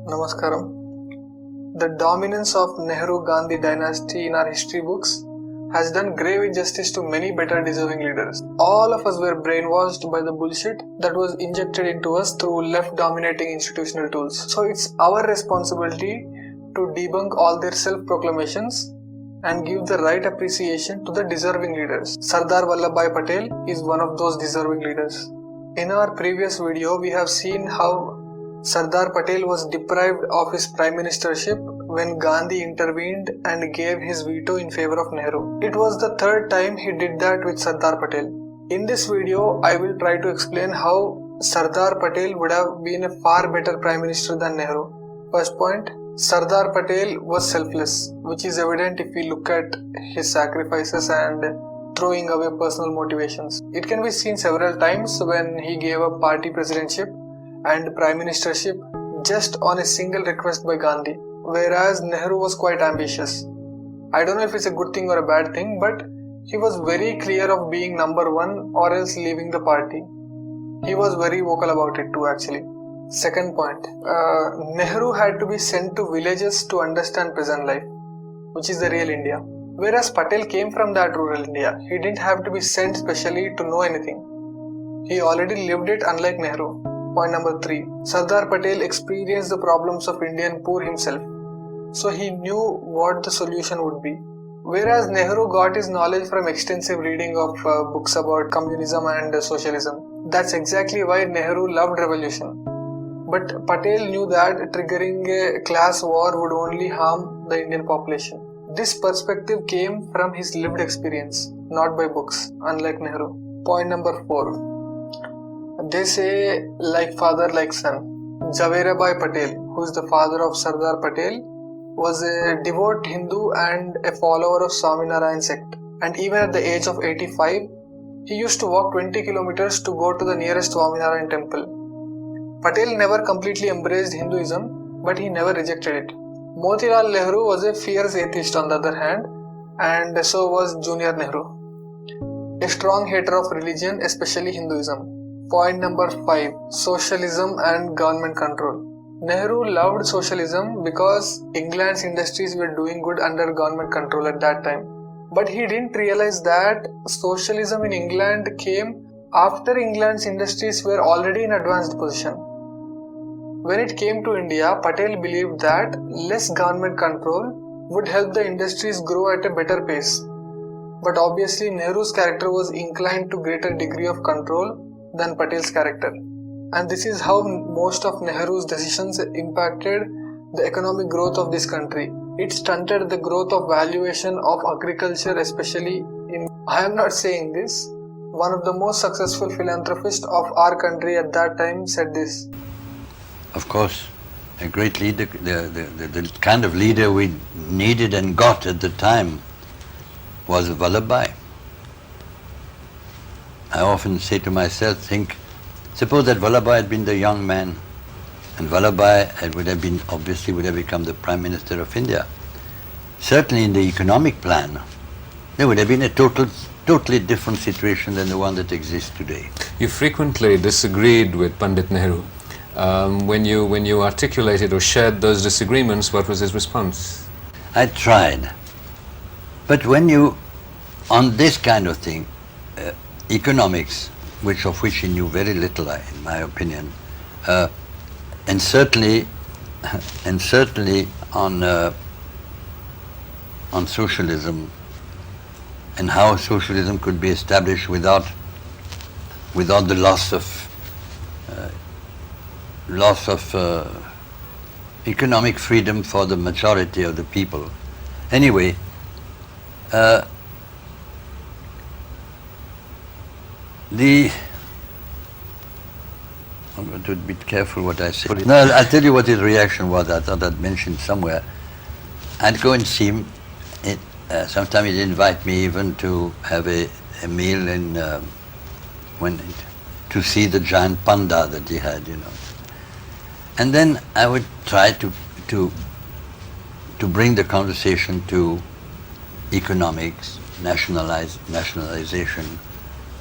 Namaskaram. The dominance of Nehru-Gandhi dynasty in our history books has done grave injustice to many better deserving leaders. All of us were brainwashed by the bullshit that was injected into us through left-dominating institutional tools. So it's our responsibility to debunk all their self-proclamations and give the right appreciation to the deserving leaders. Sardar Vallabhbhai Patel is one of those deserving leaders. In our previous video, we have seen how Sardar Patel was deprived of his prime ministership when Gandhi intervened and gave his veto in favor of Nehru. It was the third time he did that with Sardar Patel. In this video, I will try to explain how Sardar Patel would have been a far better prime minister than Nehru. First point, Sardar Patel was selfless, which is evident if we look at his sacrifices and throwing away personal motivations. It can be seen several times when he gave up party presidentship and prime ministership just on a single request by Gandhi, whereas Nehru was quite ambitious. I don't know if it's a good thing or a bad thing, but he was very clear of being number one or else leaving the party. He was very vocal about it too, actually. Second point, Nehru had to be sent to villages to understand peasant life, which is the real India. Whereas Patel came from that rural India, he didn't have to be sent specially to know anything. He already lived it, unlike Nehru. Point number 3. Sardar Patel experienced the problems of Indian poor himself, so he knew what the solution would be. Whereas Nehru got his knowledge from extensive reading of books about communism and socialism. That's exactly why Nehru loved revolution. But Patel knew that triggering a class war would only harm the Indian population. This perspective came from his lived experience, not by books, unlike Nehru. Point number 4. They say, like father, like son. Jhaveri Patel, who is the father of Sardar Patel, was a devout Hindu and a follower of Swaminarayan sect. And even at the age of 85, he used to walk 20 kilometers to go to the nearest Swaminarayan temple. Patel never completely embraced Hinduism, but he never rejected it. Motilal Nehru was a fierce atheist on the other hand, and so was Junior Nehru, a strong hater of religion, especially Hinduism. Point number 5. Socialism and government control. Nehru loved socialism because England's industries were doing good under government control at that time. But he didn't realize that socialism in England came after England's industries were already in advanced position. When it came to India, Patel believed that less government control would help the industries grow at a better pace. But obviously Nehru's character was inclined to greater degree of control than Patel's character. And this is how most of Nehru's decisions impacted the economic growth of this country. It stunted the growth of valuation of agriculture, especially in... I am not saying this. One of the most successful philanthropists of our country at that time said this. Of course, a great leader, the kind of leader we needed and got at the time was Vallabhbhai. I often say to myself, suppose that Vallabhbhai had been the young man, and Vallabhbhai would have become the Prime Minister of India. Certainly in the economic plan, there would have been a totally different situation than the one that exists today. You frequently disagreed with Pandit Nehru. When you articulated or shared those disagreements, what was his response? I tried. But on this kind of thing, economics, of which he knew very little, in my opinion, and certainly on socialism and how socialism could be established without the loss of economic freedom for the majority of the people. Anyway, I'm going to be careful what I say. No, I'll tell you what his reaction was. I thought I'd mentioned somewhere. I'd go and see him. Sometimes he'd invite me even to have a meal to see the giant panda that he had, And then I would try to bring the conversation to economics, nationalization,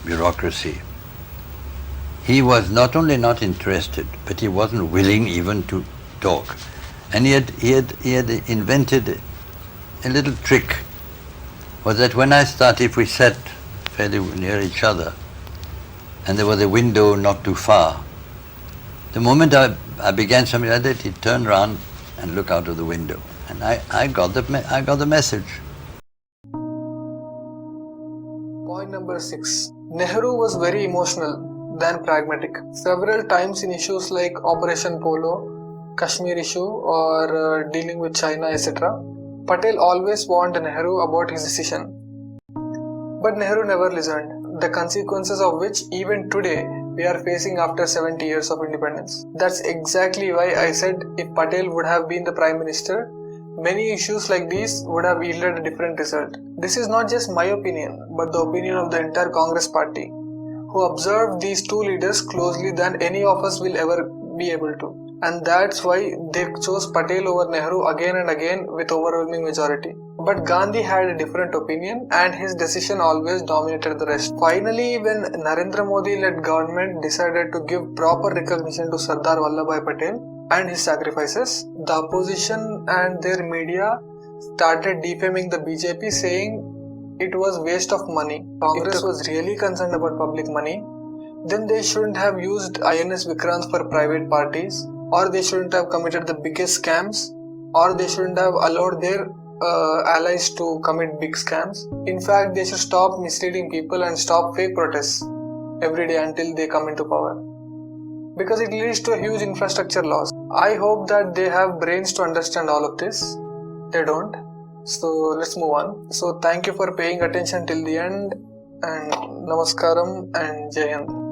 bureaucracy. He was not only not interested, but he wasn't willing even to talk. And he had invented a little trick, was that when I started, if we sat fairly near each other, and there was a window not too far, the moment I began something like that, he'd turn around and look out of the window. And I got the message. Point number 6. Nehru was very emotional than pragmatic. Several times in issues like Operation Polo, Kashmir issue, or dealing with China, etc., Patel always warned Nehru about his decision. But Nehru never listened, the consequences of which even today we are facing after 70 years of independence. That's exactly why I said if Patel would have been the Prime Minister, many issues like these would have yielded a different result. This is not just my opinion, but the opinion of the entire Congress party, who observed these two leaders closely than any of us will ever be able to. And that's why they chose Patel over Nehru again and again with overwhelming majority. But Gandhi had a different opinion and his decision always dominated the rest. Finally, when Narendra Modi-led government decided to give proper recognition to Sardar Vallabhbhai Patel and his sacrifices, the opposition and their media started defaming the BJP, saying it was waste of money. Congress was really concerned about public money. Then they shouldn't have used INS Vikrant for private parties, or they shouldn't have committed the biggest scams, or they shouldn't have allowed their allies to commit big scams. In fact, they should stop misleading people and stop fake protests every day until they come into power, because it leads to a huge infrastructure loss. I hope that they have brains to understand all of this. They don't. So let's move on. So thank you for paying attention till the end, and namaskaram and Jai Hind.